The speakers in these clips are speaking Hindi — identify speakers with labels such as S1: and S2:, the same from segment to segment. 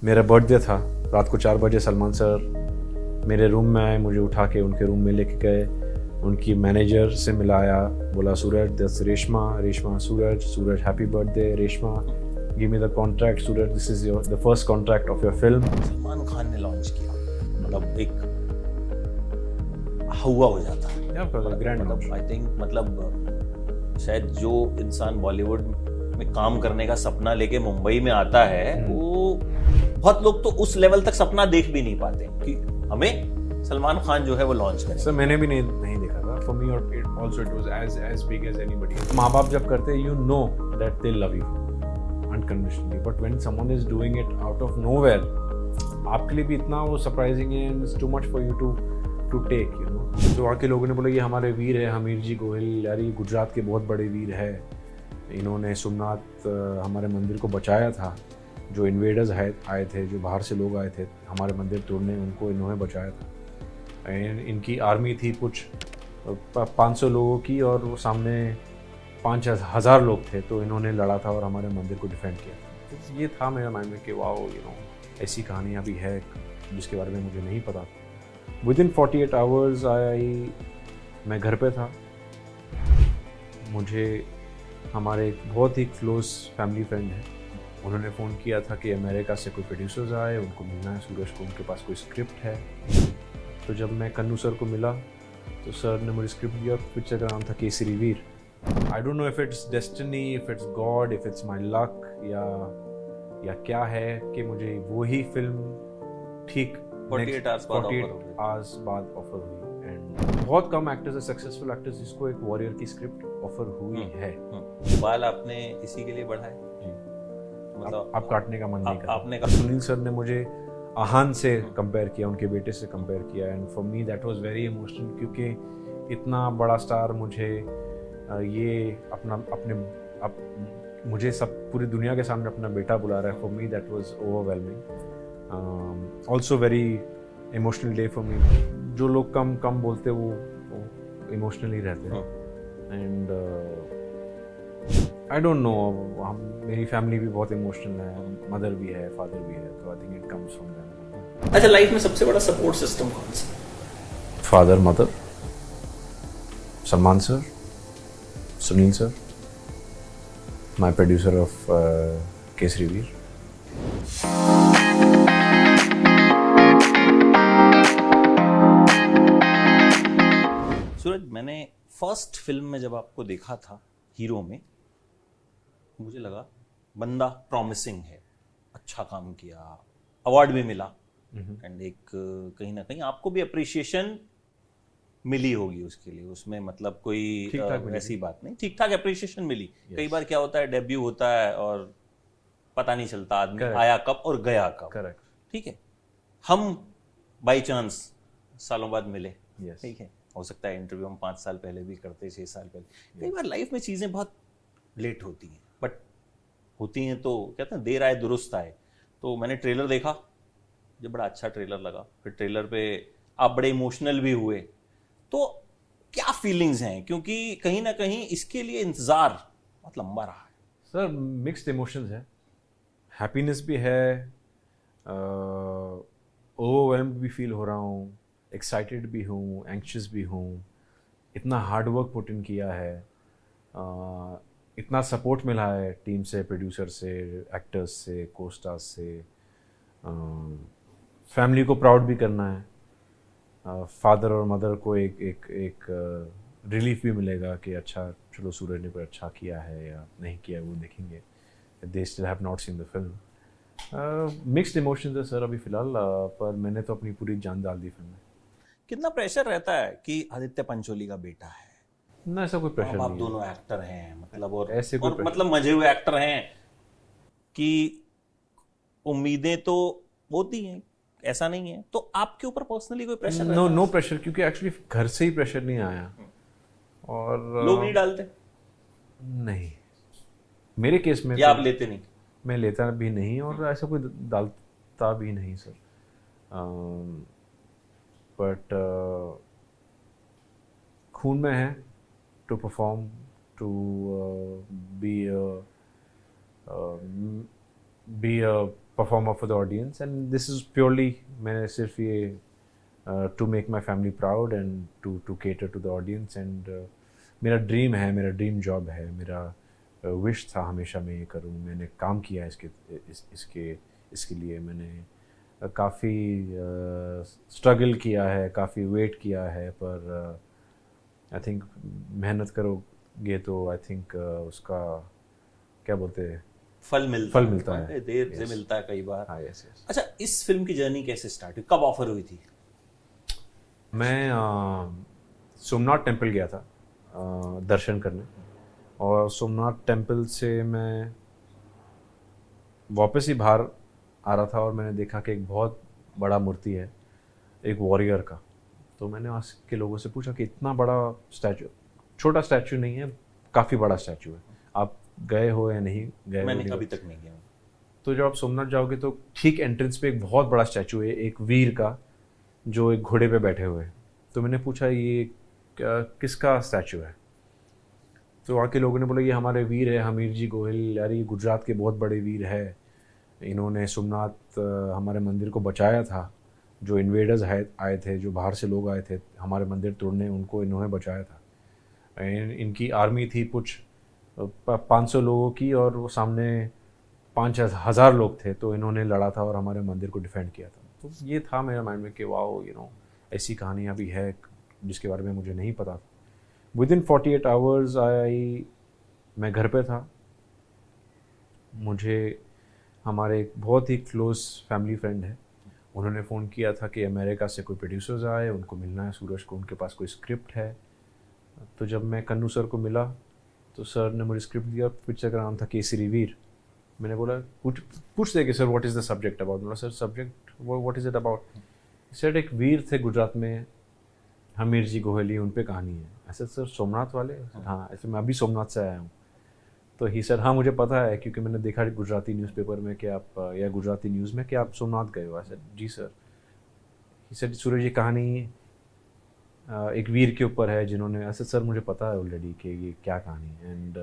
S1: मेरा बर्थडे था, रात को 4 बजे सलमान सर मेरे रूम में आए, मुझे उठा के उनके रूम में लेके गए, उनकी मैनेजर से मिलाया, बोला Suraj this Reshma Suraj happy birthday Reshma, give me the contract Suraj, this is your the first contract of your film.
S2: Salman Khan ने लॉन्च किया, मतलब एक हुआ हो जाता है
S1: ग्रैंड,
S2: मतलब आई थिंक मतलब शायद जो इंसान बॉलीवुड में काम करने का सपना लेके मुंबई में आता है वो बहुत लोग तो उस लेवल तक सपना देख भी नहीं पाते कि हमें सलमान खान जो है वो लॉन्च करे।
S1: सर मैंने भी नहीं देखा था, for me also it was as big as anybody. माँ बाप जब करते हैं you know that they love you unconditionally, but when someone is doing it out of nowhere, आपके लिए भी इतना वो सरप्राइजिंग है and it's too much for you to take, you know. जो आके लोगों ने बोला ये हमारे वीर है हमीर जी गोहिल, यार ये गुजरात के बहुत बड़े वीर है, इन्होंने सोमनाथ हमारे मंदिर को बचाया था, जो इन्वेडर्स आए थे, जो बाहर से लोग आए थे हमारे मंदिर तोड़ने, उनको इन्होंने बचाया था। इनकी आर्मी थी कुछ 500 लोगों की और वो सामने 5000 लोग थे, तो इन्होंने लड़ा था और हमारे मंदिर को डिफेंड किया था। तो ये था मेरे माइंड में कि वाओ यू नो ऐसी कहानियाँ भी है जिसके बारे में मुझे नहीं पता। विदिन 48 आवर्स मैं घर पे था। मुझे हमारे एक बहुत ही क्लोज फैमिली फ्रेंड है, उन्होंने फ़ोन किया था कि अमेरिका से कोई प्रोड्यूसर्स आए, उनको मिलना है सूरज को, उनके पास कोई स्क्रिप्ट है। तो जब मैं कन्नू सर को मिला तो सर ने मुझे स्क्रिप्ट दिया, पिक्चर का नाम था Kesari Veer. I don't know if it's destiny, if it's God, if it's my luck या क्या है कि मुझे वही फिल्म ठीक
S2: 48
S1: आवर्स बाद ऑफर हुई। एंड बहुत कम एक्टर्स है, सक्सेसफुल एक्टर्स जिसको एक वॉरियर की स्क्रिप्ट ऑफर हुई है।
S2: बाल आपने इसी के लिए बढ़ाए
S1: मतलब आप काटने का मन नहीं करता।
S2: आपने
S1: सुनील सर ने मुझे आहान से कंपेयर किया, उनके बेटे से कंपेयर किया, and for me that was very emotional, क्योंकि इतना बड़ा स्टार मुझे ये मुझे सब पूरी दुनिया के सामने अपना बेटा बुला रहा है। For me that was overwhelming, also very emotional day for me. जो लोग कम बोलते वो इमोशनली रहते हैं। एंड आई डोंट नो, मेरी फैमिली भी बहुत इमोशनल है, मदर भी है, फादर भी है, तो I think it comes from them.
S2: अच्छा, लाइफ में सबसे बड़ा सपोर्ट सिस्टम कौन सा?
S1: Father, mother, Salman sir, Sunil sir, my producer of Kesari Veer.
S2: Suraj, मैंने फर्स्ट फिल्म में जब आपको देखा था हीरो में, मुझे लगा बंदा प्रॉमिसिंग है, अच्छा काम किया, अवार्ड भी मिला, एंड एक कहीं ना कहीं आपको भी अप्रिशिएशन मिली होगी उसके लिए, उसमें मतलब कोई ऐसी बात नहीं, ठीक ठाक अप्रिशिएशन मिली। कई बार क्या होता है, डेब्यू होता है और पता नहीं चलता आदमी आया कब और गया कब। ठीक है, हम बाई चांस सालों बाद मिले, ठीक है, हो सकता है इंटरव्यू हम 5 साल पहले भी करते, 6 साल पहले। कई बार लाइफ में चीजें बहुत लेट होती हैं, बट होती हैं तो कहते हैं देर आए दुरुस्त आए। तो मैंने ट्रेलर देखा, जो बड़ा अच्छा ट्रेलर लगा, फिर ट्रेलर पे आप बड़े इमोशनल भी हुए, तो क्या फीलिंग्स हैं, क्योंकि कहीं ना कहीं इसके लिए इंतजार बहुत लंबा रहा है।
S1: सर मिक्स्ड इमोशंस है, हैप्पीनेस भी है, ओवरवेल्म्ड भी फील हो रहा हूँ, एक्साइटेड भी हूँ, एंक्शियस भी हूँ। इतना हार्ड वर्क पुट इन किया है, इतना सपोर्ट मिला है टीम से, प्रोड्यूसर से, एक्टर्स से, को स्टार्स से, फैमिली को प्राउड भी करना है, फादर और मदर को एक रिलीफ भी मिलेगा कि अच्छा चलो सूरज ने कोई अच्छा किया है या नहीं किया है वो देखेंगे, they still have not seen the film. Mixed emotions है सर अभी फिलहाल, पर मैंने तो अपनी पूरी जान डाल दी फिल्म में।
S2: कितना प्रेशर रहता है कि आदित्य पंचोली का बेटा है
S1: ना, ऐसा कोई प्रेशर नहीं
S2: आप
S1: है।
S2: दोनों एक्टर हैं, मतलब और
S1: ऐसे कोई
S2: और मतलब मजे हुए एक्टर हैं कि उम्मीदें तो होती हैं, ऐसा नहीं है। तो आपके ऊपर पर्सनली कोई प्रेशर रहता है?
S1: नो प्रेशर, क्योंकि एक्चुअली घर से ही प्रेशर नहीं आया, और
S2: लोग नहीं डालते?
S1: नहीं, मेरे केस में
S2: या आप लेते नहीं?
S1: मैं लेता भी नहीं और ऐसा कोई डालता भी नहीं सर। बट खून में है to perform, to be perform up for the audience, and this is purely मैंने सिर्फ ये to make my family proud and to cater to the audience, and मेरा ड्रीम है, मेरा ड्रीम जॉब है, मेरा विश था हमेशा मैं ये करूँ. मैंने काम किया इसके लिए मैंने काफ़ी स्ट्रगल किया है, काफ़ी वेट किया है, पर आई थिंक मेहनत करोगे तो आई थिंक उसका क्या बोलते हैं,
S2: फल मिलता
S1: है.
S2: देर से मिलता है कई बार.
S1: हाँ, यस.
S2: अच्छा, इस फिल्म की जर्नी कैसे स्टार्ट हुई, कब ऑफर हुई थी?
S1: मैं सोमनाथ टेम्पल गया था दर्शन करने, और सोमनाथ टेम्पल से मैं वापस ही बाहर आ रहा था और मैंने देखा कि एक बहुत बड़ा मूर्ति है एक वॉरियर का. तो मैंने वहाँ के लोगों से पूछा कि इतना बड़ा स्टैचू, छोटा स्टैचू नहीं है, काफ़ी बड़ा स्टैचू है, आप गए हो या नहीं गए?
S2: मैंने कभी तक नहीं गया.
S1: तो जब आप सोमनाथ जाओगे तो ठीक एंट्रेंस पे एक बहुत बड़ा स्टैचू है एक वीर का, जो एक घोड़े पे बैठे हुए हैं. तो मैंने पूछा ये किसका स्टैचू है? तो वहाँ के लोगों ने बोला ये हमारे वीर है, हमीर जी गोहिल. यार ये गुजरात के बहुत बड़े वीर है, इन्होंने सोमनाथ हमारे मंदिर को बचाया था. जो इन्वेडर्स आए थे, जो बाहर से लोग आए थे हमारे मंदिर तोड़ने, उनको इन्होंने बचाया था. इनकी आर्मी थी कुछ 500 लोगों की, और वो सामने 5000 लोग थे, तो इन्होंने लड़ा था और हमारे मंदिर को डिफेंड किया था. तो ये था मेरे माइंड में कि वाओ, ऐसी कहानियाँ भी है जिसके बारे में मुझे नहीं पता था. विदिन 48 आवर्स मैं घर पे था. मुझे हमारे एक बहुत ही क्लोज फैमिली फ्रेंड है, उन्होंने फ़ोन किया था कि अमेरिका से कोई प्रोड्यूसर्स आए, उनको मिलना है सूरज को, उनके पास कोई स्क्रिप्ट है. तो जब मैं कन्नू सर को मिला तो सर ने मुझे स्क्रिप्ट दिया. पिक्चर का नाम था केसरी वीर. मैंने बोला पूछ दे कि sir what is the subject about. बोला sir subject what is it about? Sir एक वीर थे गुजरात में, हमीर जी गोहली, उन पे कहानी है. ऐसे सर सोमनाथ वाले? हाँ, ऐसे मैं अभी सोमनाथ से आया हूँ. तो ही सर हाँ मुझे पता है, क्योंकि मैंने देखा गुजराती न्यूज़पेपर में कि आप, या गुजराती न्यूज़ में कि आप सोमनाथ गए हो. ऐसे जी सर. ही सर सूरज ये कहानी एक वीर के ऊपर है जिन्होंने, ऐसे सर मुझे पता है ऑलरेडी कि ये क्या कहानी है. And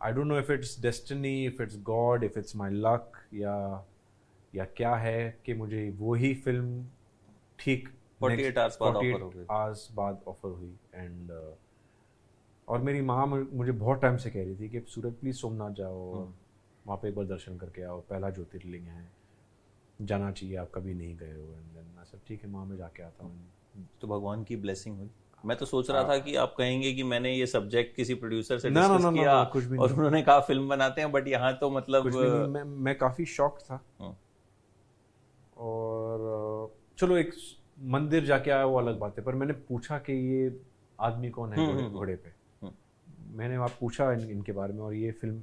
S1: I don't know if it's destiny, if it's God, if it's my luck, या क्या है कि मुझे वो ही फिल्म ठीक
S2: 48
S1: आवर्स बाद ऑफर हुई. एंड और मेरी माँ मुझे बहुत टाइम से कह रही थी कि सूरज प्लीज़ सोमनाथ जाओ, वहाँ पे एक बार दर्शन करके आओ, पहला ज्योतिर्लिंग है, जाना चाहिए, आप कभी नहीं गए हो. एंड देन मैं सब ठीक है माँ, मैं जाके आता हूँ.
S2: तो भगवान की ब्लेसिंग हुई. मैं तो सोच रहा था कि आप कहेंगे कि मैंने ये सब्जेक्ट किसी प्रोड्यूसर से डिस्कस किया
S1: कुछ भी
S2: और उन्होंने कहा फिल्म बनाते हैं, बट यहाँ तो मतलब
S1: कुछ भी नहीं. मैं काफ़ी शॉक था. और चलो एक मंदिर जाके आया वो अलग बात है, पर मैंने पूछा कि ये आदमी कौन है घोड़े पे. मैंने वहाँ पूछा इनके बारे में. और ये फिल्म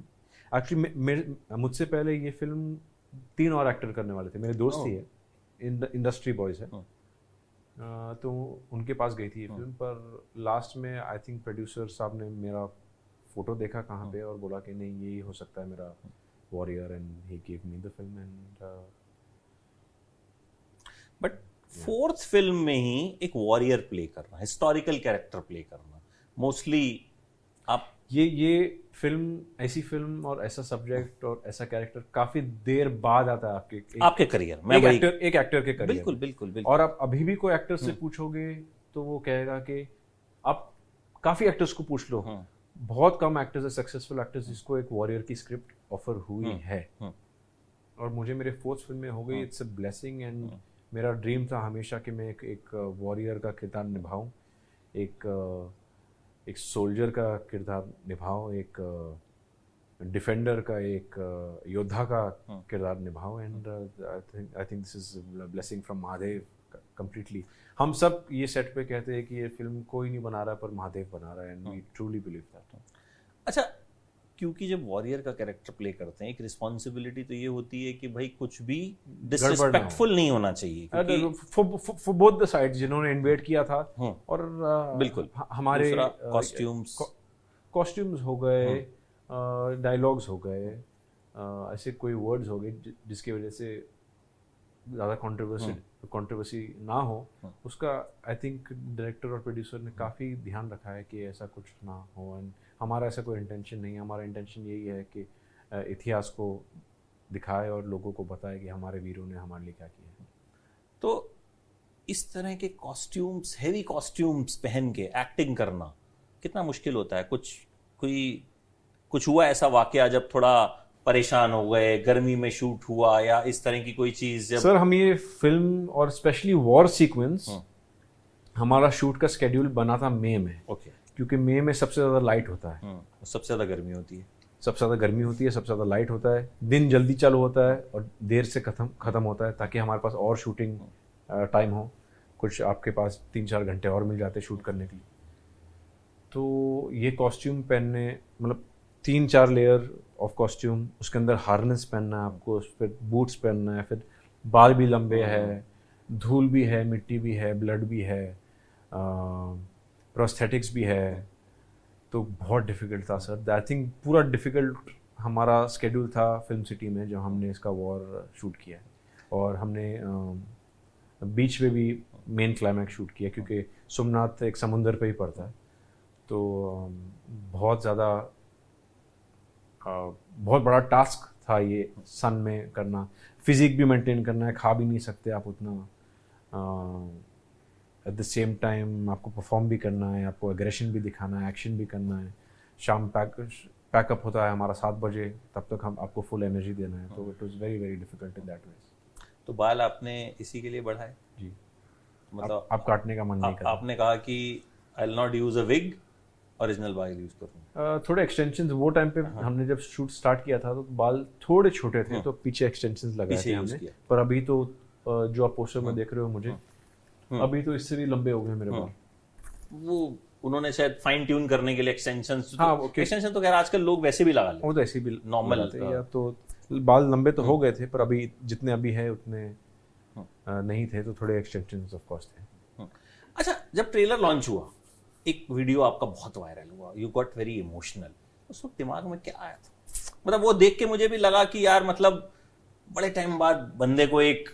S1: एक्चुअली मुझसे पहले ये फिल्म 3 और एक्टर करने वाले थे, मेरे दोस्त ही है, इंडस्ट्री बॉयज़ है. तो उनके पास गई थी ये फिल्म, पर लास्ट में आई थिंक प्रोड्यूसर साहब ने मेरा फ़ोटो देखा कहाँ पे और बोला कि नहीं यही हो सकता है मेरा warrior, and he give me the film. And
S2: but 4th film में ही एक वॉरियर प्ले करना, हिस्टोरिकल कैरेक्टर प्ले करना, मोस्टली आप
S1: ये फिल्म, ऐसी फिल्म और ऐसा सब्जेक्ट और ऐसा कैरेक्टर काफी देर बाद आता है
S2: आपके करियर में,
S1: एक एक्टर के करियर.
S2: बिल्कुल बिल्कुल बिल्कुल.
S1: और आप अभी भी कोई एक्टर से पूछोगे तो वो कहेगा कि आप काफी एक्टर्स को पूछ लो, बहुत कम एक्टर्स है, सक्सेसफुल एक्टर्स जिसको एक वॉरियर की स्क्रिप्ट ऑफर हुई है. और मुझे मेरे 4th फिल्म में हो गई. It's a blessing. एंड मेरा ड्रीम था हमेशा कि मैं एक वॉरियर का किरदार निभाऊं, एक सोल्जर का किरदार निभाऊं, एक डिफेंडर का, एक योद्धा का किरदार निभाऊं. And I think this is blessing from Mahadev completely. हम सब ये सेट पे कहते हैं कि ये फिल्म कोई नहीं बना रहा पर महादेव बना रहा है, and we truly believe that.
S2: अच्छा, क्योंकि जब वॉरियर का कैरेक्टर प्ले करते हैं एक रिस्पॉन्सिबिलिटी तो ये होती है कि भाई कुछ भी डिसरिस्पेक्टफुल नहीं होना चाहिए,
S1: फॉर बोथ द साइड्स जिन्होंने इन्वेट किया था. और
S2: बिल्कुल
S1: हमारे
S2: कॉस्ट्यूम्स
S1: हो गए, डायलॉग्स हो गए, ऐसे कोई वर्ड्स हो गए जिसकी वजह से ज़्यादा कंट्रोवर्सी ना हो. उसका आई थिंक डायरेक्टर और प्रोड्यूसर ने काफ़ी ध्यान रखा है कि ऐसा कुछ ना हो. एंड हमारा ऐसा कोई इंटेंशन नहीं है. हमारा इंटेंशन यही है कि इतिहास को दिखाए और लोगों को बताए कि हमारे वीरों ने हमारे लिए क्या किया है।
S2: तो इस तरह के कॉस्ट्यूम्स, हेवी कॉस्ट्यूम्स पहन के एक्टिंग करना कितना मुश्किल होता है? कुछ हुआ ऐसा वाकया जब थोड़ा परेशान हो गए, गर्मी में शूट हुआ, या इस तरह की कोई चीज जब?
S1: सर हम ये फिल्म और स्पेशली वॉर सीक्वेंस, हमारा शूट का स्केड्यूल बना था मई में।
S2: ओके।
S1: क्योंकि मई में सबसे ज़्यादा लाइट होता है,
S2: सबसे ज्यादा गर्मी होती है,
S1: सबसे ज़्यादा गर्मी होती है, सबसे ज़्यादा लाइट होता है, दिन जल्दी चालू होता है और देर से ख़त्म होता है, ताकि हमारे पास और शूटिंग टाइम हो। कुछ आपके पास 3-4 घंटे और मिल जाते शूट करने के लिए। तो ये कॉस्ट्यूम पहनने, मतलब 3-4 लेयर ऑफ कॉस्ट्यूम, उसके अंदर हार्नेस पहनना है आपको, फिर बूट्स पहनना है, फिर बाल भी लंबे है, धूल भी है, मिट्टी भी है, ब्लड भी है, प्रोस्थेटिक्स भी है। तो बहुत डिफ़िकल्ट था सर। आई थिंक पूरा डिफ़िकल्ट हमारा स्केड्यूल था फिल्म सिटी में जब हमने इसका वॉर शूट किया है। और हमने बीच पे भी मेन क्लाइमैक्स शूट किया, क्योंकि सोमनाथ एक समुंदर पे ही पड़ता है। तो बहुत ज़्यादा बहुत बड़ा टास्क था ये सन में करना, फिजिक भी मेंटेन करना है, खा भी नहीं सकते आप उतना, एट द सेम टाइम आपको परफॉर्म भी करना है, आपको एग्रेशन भी दिखाना है, एक्शन भी करना है। शाम पैकअप होता है हमारा 7 बजे, तब तक हम आपको फुल एनर्जी देना है। तो it was very very difficult in that way.
S2: तो बाल आपने इसी के लिए बढ़ाए?
S1: जी,
S2: मतलब
S1: आप काटने का मन नहीं करता।
S2: आपने कहा कि I will not use a wig, original बाल यूज करूंगा।
S1: थोड़े एक्सटेंशंस वो टाइम पे हमने जब शूट स्टार्ट किया था तो बाल थोड़े छोटे थे, तो पीछे एक्सटेंशंस लगाए थे हमने। पर अभी तो जो आप पोस्टर में देख रहे हो मुझे, अभी तो इससे भी लंबे हो गए मेरे बाल।
S2: वो उन्होंने शायद फाइन ट्यून करने के लिए एक्सटेंशंस,
S1: एक्सटेंशन
S2: तो खैर आजकल लोग वैसे भी लगा लेते
S1: हैं, वो तो ऐसे भी
S2: नॉर्मल
S1: लगाते हैं। या तो बाल लंबे तो हो गए थे, पर अभी जितने अभी है उतने नहीं थे, तो थोड़े एक्सटेंशंस ऑफ कोर्स थे।
S2: अच्छा, जब ट्रेलर लॉन्च हुआ, एक वीडियो आपका बहुत वायरल हुआ, यू गॉट वेरी इमोशनल, उस वक्त दिमाग में क्या आया था? मतलब वो देख के मुझे भी लगा कि यार, मतलब बड़े टाइम बाद बंदे को एक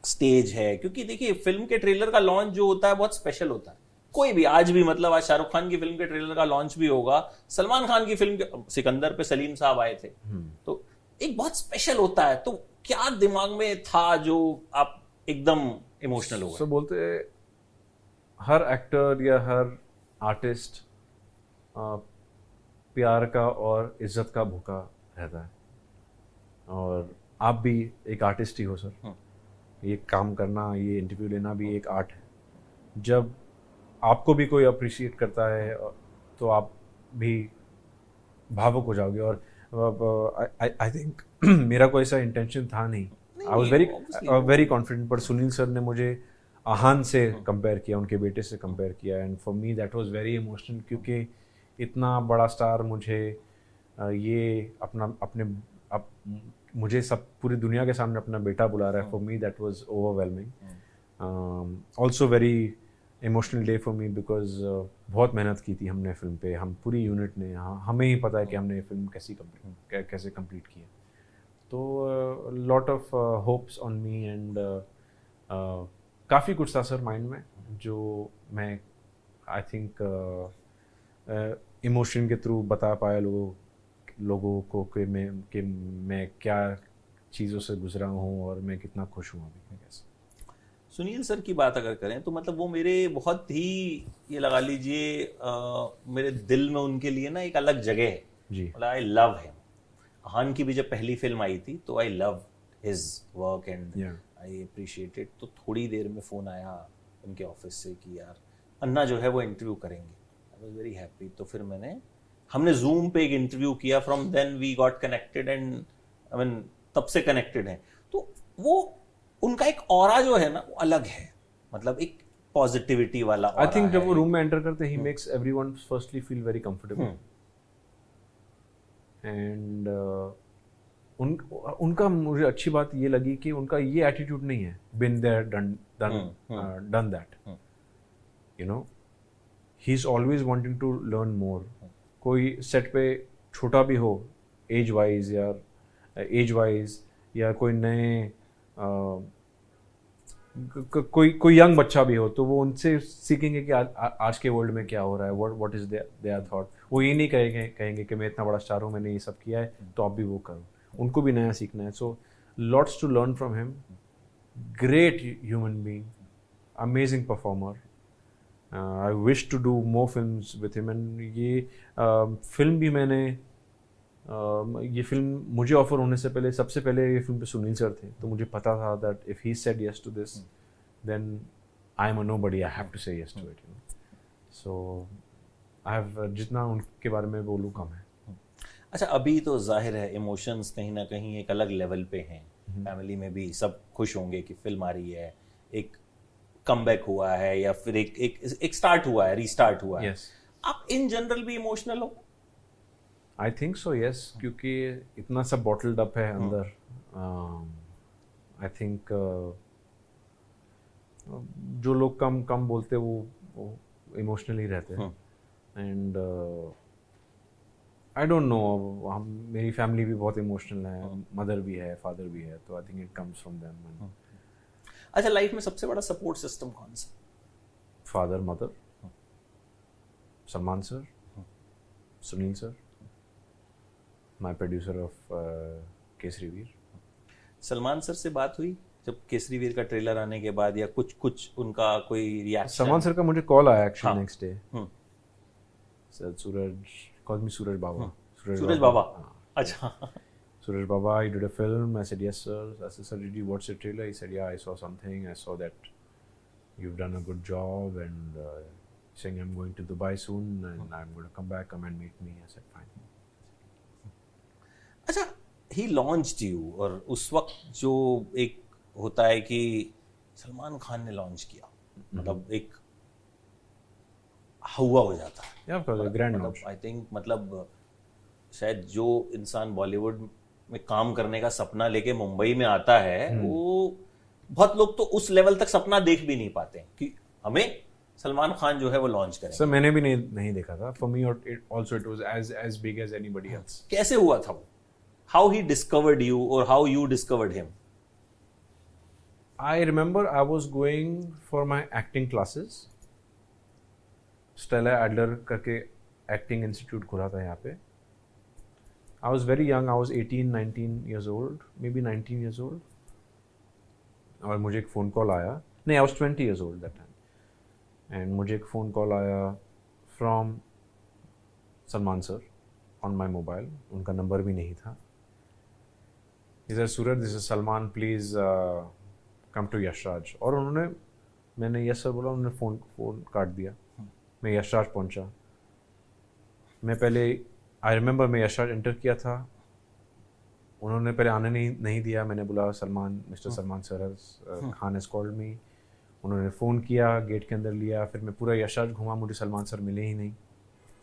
S2: स्टेज है। क्योंकि देखिए, फिल्म के ट्रेलर का लॉन्च जो होता है बहुत स्पेशल होता है। कोई भी, आज भी, मतलब आज शाहरुख खान की फिल्म के ट्रेलर का लॉन्च भी होगा, सलमान खान की फिल्म के सिकंदर पे सलीम साहब आए थे, तो एक बहुत स्पेशल होता है। तो क्या दिमाग में था जो आप एकदम इमोशनल हो गए?
S1: सो बोलते हर एक्टर या हर आर्टिस्ट प्यार का और इज्जत का भूखा रहता है, और आप भी एक आर्टिस्ट ही हो सर। ये काम करना, ये इंटरव्यू लेना भी एक आर्ट है। जब आपको भी कोई अप्रिशिएट करता है तो आप भी भावुक हो जाओगे। और आई थिंक मेरा कोई ऐसा इंटेंशन था नहीं। आई वॉज वेरी कॉन्फिडेंट, पर सुनील सर ने मुझे आहान से कंपेयर किया, उनके बेटे से कंपेयर किया, and for me that was very emotional, क्योंकि इतना बड़ा स्टार मुझे ये मुझे सब पूरी दुनिया के सामने अपना बेटा बुला रहा है। For me that was overwhelming. Also very emotional day for me, because बहुत मेहनत की थी हमने फिल्म पे, हम पूरी यूनिट ने, हमें ही पता है कि हमने ये फिल्म कैसे कंप्लीट की है। तो lot of hopes on me, and काफ़ी कुछ था सर माइंड में, जो मैं आई थिंक इमोशन के थ्रू बता पाया लोगों को कि मैं क्या चीज़ों से गुजरा हूँ और मैं कितना खुश हूँ अभी कैसे।
S2: सुनील सर की बात अगर करें तो मतलब वो मेरे बहुत ही, ये लगा लीजिए, मेरे दिल में उनके लिए ना एक अलग जगह है
S1: जी।
S2: मतलब आई लव हिम। आहान की भी जब पहली फिल्म आई थी तो I love his work and I appreciated. तो थोड़ी देर में फ़ोन आया उनके ऑफिस से कि यार अन्ना जो है वो इंटरव्यू करेंगे। I was very happy. तो फिर हमने जूम पे एक इंटरव्यू किया, from then we got connected, and I mean तब से कनेक्टेड हैं। तो वो उनका एक ऑरा जो है ना वो अलग है, मतलब एक पॉजिटिविटी वाला ऑरा।
S1: आई थिंक जब वो रूम में एंटर करते he makes everyone firstly feel very comfortable, and उनका मुझे अच्छी बात ये लगी कि उनका ये एटीट्यूड नहीं है been there done that, you know, he is always wanting to learn more. कोई सेट पे छोटा भी हो एज वाइज या कोई नए कोई यंग बच्चा भी हो, तो वो उनसे सीखेंगे कि आज के वर्ल्ड में क्या हो रहा है, व्हाट इज देयर थॉट। वो ये नहीं कहेंगे कि मैं इतना बड़ा स्टार हूँ, मैंने ये सब किया है तो आप भी वो करो। उनको भी नया सीखना है. So lots to learn from him. Great human being, amazing performer. I wish to do more films with him. And ये फिल्म भी मैंने ये फिल्म मुझे ऑफर होने से पहले सबसे पहले ये फिल्म पे सुनील सर थे, तो मुझे पता था that if he said yes to this then I am a nobody, I have to say yes to it. So I have जितना उनके बारे में बोलूँ कम है.
S2: अच्छा, अभी तो जाहिर है इमोशंस कहीं ना कहीं एक अलग लेवल पे हैं. फैमिली में भी सब खुश होंगे कि फिल्म आ रही है, एक कमबैक हुआ है या फिर एक स्टार्ट हुआ है, रीस्टार्ट हुआ है.
S1: Yes.
S2: आप इन जनरल भी इमोशनल हो?
S1: आई थिंक सो यस, क्योंकि इतना सब बॉटल्ड अप है अंदर. आई थिंक जो लोग कम कम बोलते वो इमोशनली रहते हैं. एंड आई डोंट नो, हम मेरी फैमिली भी बहुत इमोशनल है, मदर भी है, फादर भी है, तो I think it comes from them.
S2: अच्छा, लाइफ में सबसे बड़ा सपोर्ट सिस्टम कौन सा?
S1: Father, mother, Salman sir, Sunil sir, my producer of Kesari Veer.
S2: Salman sir से बात हुई जब केसरी वीर का ट्रेलर आने के बाद, या कुछ उनका कोई रिएक्शन?
S1: सलमान सर का मुझे कॉल आया एक्चुअली नेक्स्ट डे. सर सूरज, कॉल मी सूरज बाबा.
S2: सूरज बाबा. अच्छा.
S1: Suraj Baba, you did a film. I said, yes, sir. I said, sir, did you watch the trailer? He said, yeah, I saw something. I saw that you've done a good job, and saying I'm going to Dubai soon and I'm going to come back, come and meet me. I said, fine.
S2: अच्छा, he launched you, और उस वक्त जो एक होता है कि सलमान खान ने लॉन्च किया, मतलब एक हुआ हो जाता है.
S1: Yeah, of course, a grand launch.
S2: I think मतलब शायद जो इंसान बॉलीवुड में काम करने का सपना लेके मुंबई में आता है, वो बहुत लोग तो उस लेवल तक सपना देख भी नहीं पाते कि हमें सलमान खान जो है वो लॉन्च करें.
S1: सर मैंने भी नहीं देखा था. For me, also it was as big as anybody else.
S2: कैसे हुआ था वो? How he discovered you or how you discovered him?
S1: I remember I was going for my acting classes. Stella Adler करके acting institute खुला था यहाँ पे. I was very young. I was 18, 19 years old, maybe 19 years old. और मुझे एक फ़ोन कॉल आया. नहीं, I was 20 years old that time. And मुझे एक फ़ोन कॉल आया from Salman sir on my mobile. उनका नंबर भी नहीं था. He said, Suraj, this is Salman. Please come to Yashraj. और मैंने यस सर बोला, उन्होंने फ़ोन काट दिया. मैं यशराज पहुंचा. मैं पहले आई रिमेंबर मैं यशराज एंटर किया था. उन्होंने पहले आने नहीं दिया. मैंने बोला Salman, mister Salman sir Khan has called me. उन्होंने फ़ोन किया, गेट के अंदर लिया. फिर मैं पूरा यशराज घूमा, मुझे सलमान सर मिले ही नहीं.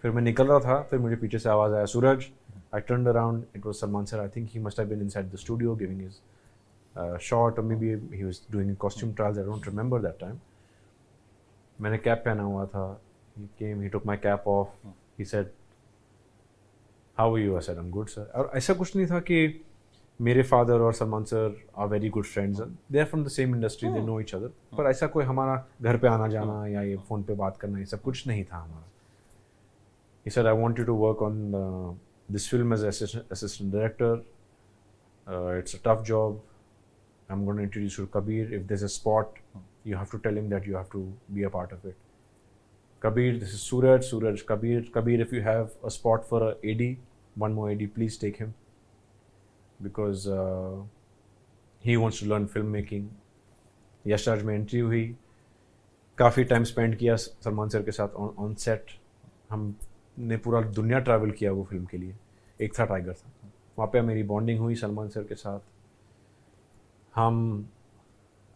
S1: फिर मैं निकल रहा था, फिर मुझे पीछे से आवाज़ आया, Suraj. I turned around, it was Salman sir. I think he must have been inside the studio giving his shot, और maybe he was doing costume trials. I don't remember that time. मैंने कैप पहना हुआ था. He came, he took my cap off. He said, how are you? I said, I'm good, sir. और ऐसा कुछ नहीं था कि मेरे फादर और Salman sir are very good friends. They are from the same industry, they know each other. पर ऐसा कोई हमारा घर पे आना जाना या ये फ़ोन पे बात करना, ये सब कुछ नहीं था हमारा. He said, I want you to work on this film as assistant director. It's a tough job. I'm going to introduce you to Kabir. If there's a spot, you have to tell him that you have to be a part of it. Kabir, this is Suraj. Suraj, Kabir. Kabir, if you have a spot for a AD, one more AD, please take him. Because he wants to learn filmmaking. Yashraj में एंट्री हुई. काफ़ी टाइम स्पेंड किया सलमान सर के साथ ऑन सेट. हमने पूरा दुनिया ट्रैवल किया वो फिल्म के लिए. एक था टाइगर था. वहाँ पे मेरी बॉन्डिंग हुई सलमान सर के साथ. हम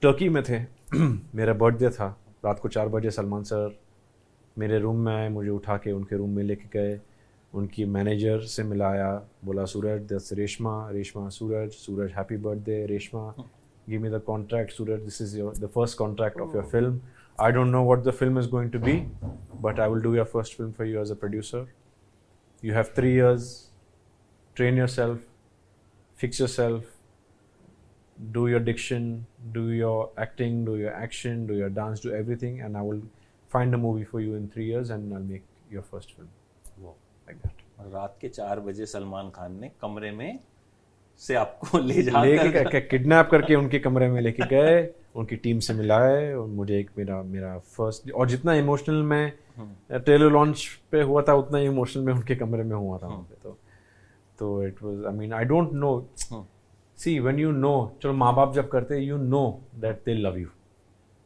S1: टर्की में थे. मेरा बर्थडे था. रात को 4 बजे सलमान सर मेरे रूम में आए, मुझे उठा के उनके रूम में लेके गए. उनकी मैनेजर से मिलाया, बोला Suraj, that's Reshma, Suraj happy birthday Reshma, give me the contract Suraj, this is the first contract of your film. I don't know what the film is going to be, but I will do your first film for you as a producer. You have 3 years, train yourself, fix yourself, do your diction, do your acting, do your action, do your dance, do everything, and I will find a movie for you in 3 years and I'll make your first film. Wow, like that.
S2: रात के 4 बजे सलमान खान ने कमरे में से आपको ले जाकर
S1: लेके किडनैप करके उनके कमरे में लेके गए, उनकी टीम से मिलाए, और मुझे एक मेरा फर्स्ट, और जितना इमोशनल मैं ट्रेलर लॉन्च पे हुआ था उतना ही इमोशनल मैं उनके कमरे में हुआ था वहाँ पे। तो it was, I mean I don't know, see when you know, चलो माँ बाप जब करते हैं you know that they love you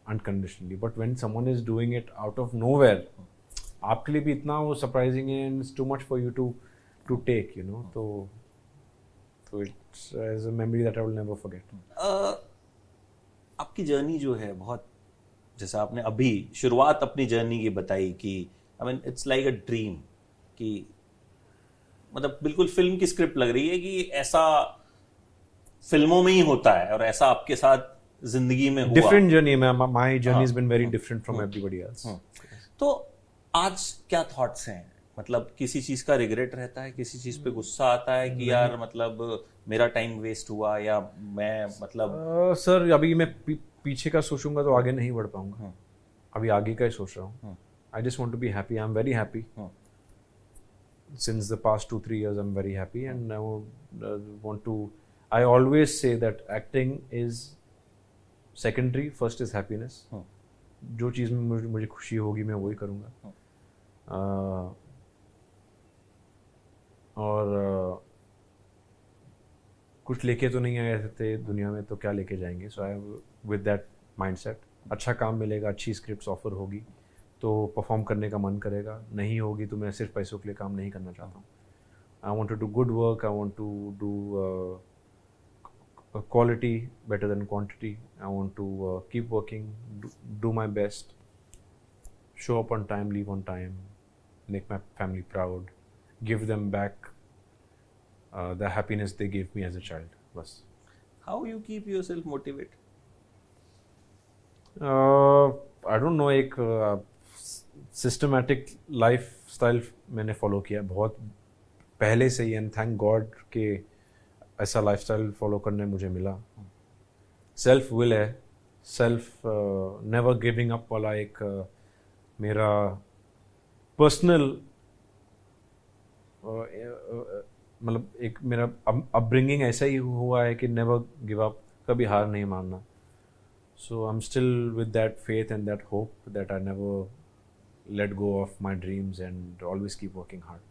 S1: unconditionally, but when someone is doing it out of nowhere, आपके लिए भी इतना वो सरप्राइजिंग है and it's too much for you to take, you know. तो it's as a memory that I will never forget.
S2: आपकी जर्नी जो है बहुत, जैसा आपने अभी शुरुआत अपनी जर्नी की बताई कि I mean it's like a dream, कि मतलब बिल्कुल फिल्म की स्क्रिप्ट लग रही है कि ऐसा फिल्मों में ही होता है और ऐसा आपके साथ जिंदगी में हुआ।
S1: Different journey, my journey has been very different from everybody else.
S2: तो आज क्या थॉट्स हैं, मतलब किसी चीज का रिग्रेट रहता है, किसी चीज पे गुस्सा आता है कि यार मतलब मेरा टाइम वेस्ट हुआ, या मैं मतलब
S1: सर अभी मैं पीछे का सोचूंगा तो आगे नहीं बढ़ पाऊंगा, अभी आगे का ही सोच रहा हूँ। I just want to be happy, I am very happy since the past 2-3 years. I'm very happy and I want to, I always say that acting is secondary, first is happiness. जो चीज़ में मुझे खुशी होगी मैं वही करूँगा। और कुछ लेके तो नहीं आए थे दुनिया में, तो क्या लेके जाएंगे। सो आई विद दैट माइंडसेट, अच्छा काम मिलेगा, अच्छी स्क्रिप्ट्स ऑफर होगी तो परफॉर्म करने का मन करेगा, नहीं होगी तो मैं सिर्फ पैसों के लिए काम नहीं करना चाहता हूँ। I want to do good work, I want to do quality better than quantity. I want to keep working, do my best, show up on time, leave on time, make my family proud, give them back the happiness they gave me as a child. Bas.
S2: How you keep yourself motivated?
S1: I don't know, एक सिस्टमैटिक लाइफ स्टाइल मैंने फॉलो किया बहुत पहले से ही, एंड थैंक गॉड कि ऐसा लाइफस्टाइल फॉलो करने मुझे मिला। सेल्फ विल है, सेल्फ नेवर गिविंग अप वाला एक मेरा पर्सनल मतलब एक मेरा अपब्रिंगिंग ऐसा ही हुआ है कि नेवर गिव अप, कभी हार नहीं मानना। So I am still with that faith and that hope that I never let go of my dreams and always keep working hard.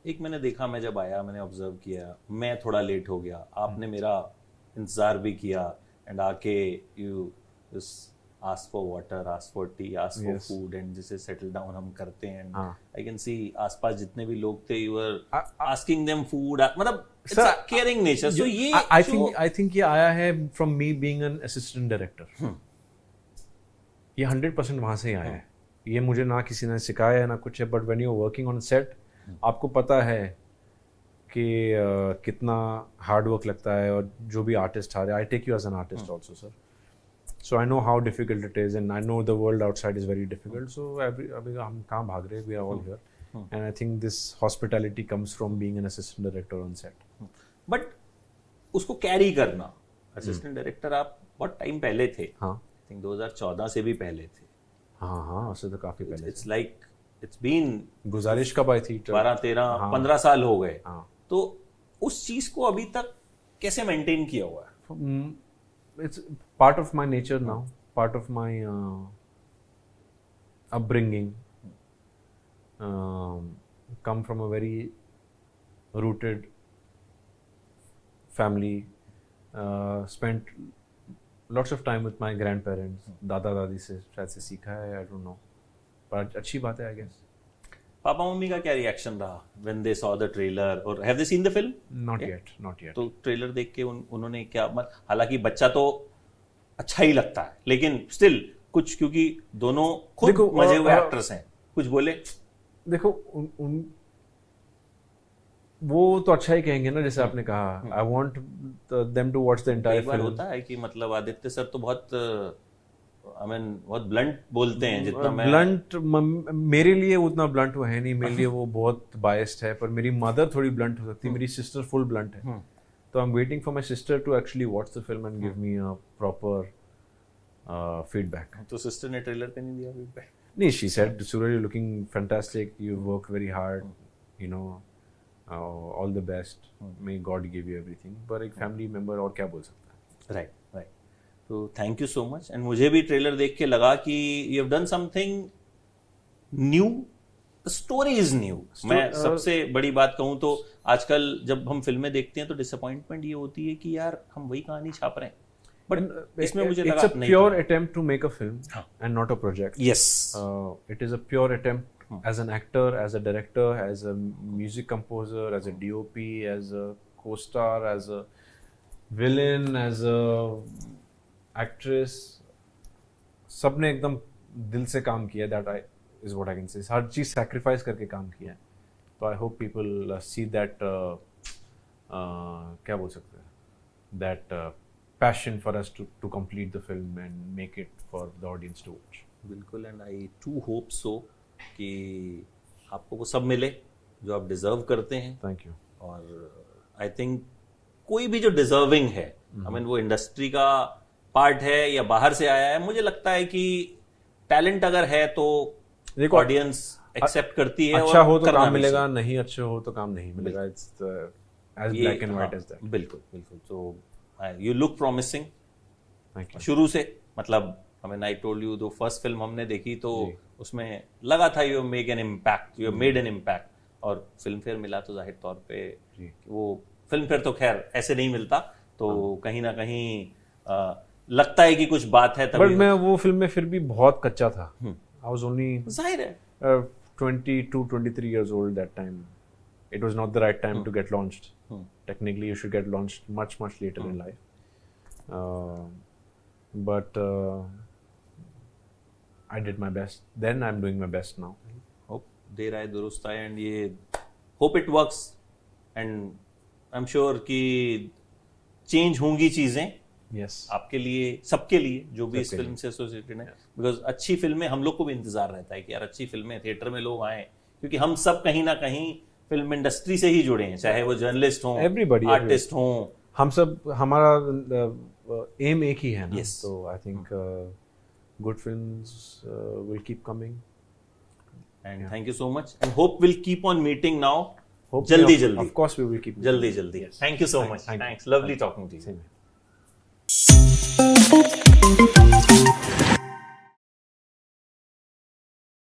S2: एक मैंने देखा, मैं जब आया मैंने ऑब्जर्व किया, मैं थोड़ा लेट हो गया, आपने मेरा इंतजार भी किया, एंड आके you ask for water, ask for T, ask for food, and जिसे सेटल डाउन हम करते हैं। आई कैन सी आसपास जितने भी लोग थे, you were asking them food, मतलब इट्स अ केयरिंग नेचर। सो ये
S1: आई थिंक ये आया है from me being an assistant director. ये 100% वहां से ही आया है। ये मुझे ना किसी ने सिखाया है ना कुछ है, but when you are working on set आपको पता है कि कितना हार्ड वर्क लगता है, और जो भी आर्टिस्ट आ रहे, I take you as an artist also sir, so I know how difficult it is and I know the world outside is very difficult. So अभी हम कहाँ भाग रहे हैं, we are all here, and I think this hospitality comes from being an assistant director on set.
S2: But उसको कैरी करना, असिस्टेंट डायरेक्टर आप बहुत टाइम पहले थे,
S1: हाँ
S2: आई थिंक 2014 से भी पहले थे।
S1: हाँ उससे तो काफी पहले।
S2: इट्स लाइक इट्स बीन,
S1: गुजारिश कब आई थी?
S2: 12-13-15 साल हो गए।
S1: हाँ।
S2: तो उस चीज को अभी तक कैसे मेंटेन किया हुआ है?
S1: It's part of my nature now, part of my upbringing, come from a very rooted family, spent lots of time with my grandparents, दादा दादी से शायद से सीखा है, I don't know, पर अच्छी बात है I guess.
S2: पापा मम्मी का क्या रिएक्शन रहा when they saw the trailer, और have they seen the film?
S1: Not yet.
S2: तो ट्रेलर देख के उन्होंने क्या, हालांकि बच्चा तो अच्छा ही लगता है, लेकिन स्टिल कुछ, क्योंकि दोनों खुद मजे हुए एक्टर्स हैं, कुछ बोले?
S1: देखो वो तो अच्छा ही कहेंगे ना, जैसे आपने कहा, I want them to watch the entire film.
S2: होता है कि मतलब आदित्य सर तो बहुत बहुत ब्लंट बोलते हैं, जितना मैं
S1: ब्लंट, मेरे लिए उतना ब्लंट वो है नहीं, मेरे लिए वो बहुत बायस्ड है, पर मेरी मदर थोड़ी ब्लंट हो सकती है, मेरी सिस्टर फुल ब्लंट है। तो I am waiting for my sister to actually watch the film and give me a proper feedback.
S2: तो सिस्टर ने ट्रेलर पे नहीं दिया फीडबैक?
S1: नहीं, she said, Suraj you looking fantastic, you work very hard, you know, all the best, may God give you everything. पर एक फैमिली मेंबर और क्या बोल सकता है.
S2: Right right. तो thank you so much. And मुझे भी ट्रेलर देख के लगा कि you have done something new. Story is new. मैं सबसे बड़ी बात कहूं तो आजकल जब हम फिल्में देखते हैं तो डिसअपॉइंटमेंट ये होती है कि यार हम वही कहानी छाप रहे हैं. बट इसमें मुझे लगा
S1: it's a pure attempt to make a film and not a project.
S2: Yes.
S1: It is a pure attempt as an actor, as a director, as a music composer, as a DOP, as a co-star, as a villain, as a actress. सबने एकदम दिल से काम किया. That is what I can say. हर चीज sacrifice करके काम किया है. तो I hope people see that क्या बोल सकते हैं, that passion for us to complete the film and make it for the audience to watch.
S2: बिल्कुल. And I too hope so कि आपको वो सब मिले जो आप डिजर्व करते हैं.
S1: Thank you.
S2: और आई थिंक कोई भी जो डिजर्विंग है, आई मीन वो इंडस्ट्री का पार्ट है या बाहर से आया है, मुझे लगता है कि टैलेंट अगर है तो ऑडियंस एक्सेप्ट करती है.
S1: अच्छा हो तो
S2: करना
S1: काम
S2: भी
S1: मिलेगा, नहीं अच्छा हो तो काम नहीं मिलेगा. It's as black and white as that.
S2: बिल्कुल बिल्कुल. तो you look promising.
S1: Thank you.
S2: शुरू से मतलब आई मीन आई टोल्ड यू, दो फर्स्ट फिल्म हमने देखी तो उसमें लगा था you make an impact, you made an impact. और फिल्म फेयर मिला तो जाहिर तौर पे वो फिल्म फेयर तो खैर ऐसे नहीं मिलता, तो कहीं ना कहीं लगता है कि कुछ बात है.
S1: बट मैं वो फिल्म में फिर भी बहुत कच्चा था. I was only
S2: जाहिर है
S1: 22, 23 years old that time. It was not the right time to get launched. Technically, you should get launched much later in life. But I did my best. Then I'm doing my best now.
S2: Hope देर आए दुरुस्त आए. एंड ये hope it works. And I am sure कि चेंज होंगी चीजें.
S1: Yes.
S2: आपके लिए, सबके लिए जो भी इस फिल्म से एसोसिएटेड है. बिकॉज अच्छी फिल्में हम लोग को भी इंतजार रहता है कि यार अच्छी फिल्में थिएटर में लोग आए, क्योंकि हम सब कहीं ना कहीं फिल्म इंडस्ट्री से ही जुड़े हैं, चाहे वो जर्नलिस्ट हों, आर्टिस्ट हों.
S1: हम सब, हमारा एम एक ही है ना.
S2: Yes.
S1: तो I think good films will keep coming.
S2: And thank you so much. And hope will keep on meeting now.
S1: Hopefully,
S2: जल्दी
S1: of course we will keep
S2: जल्दी.
S1: Yes.
S2: Thank you so much.
S1: Thank you.
S2: Thanks. Lovely talking to you.
S1: Same here.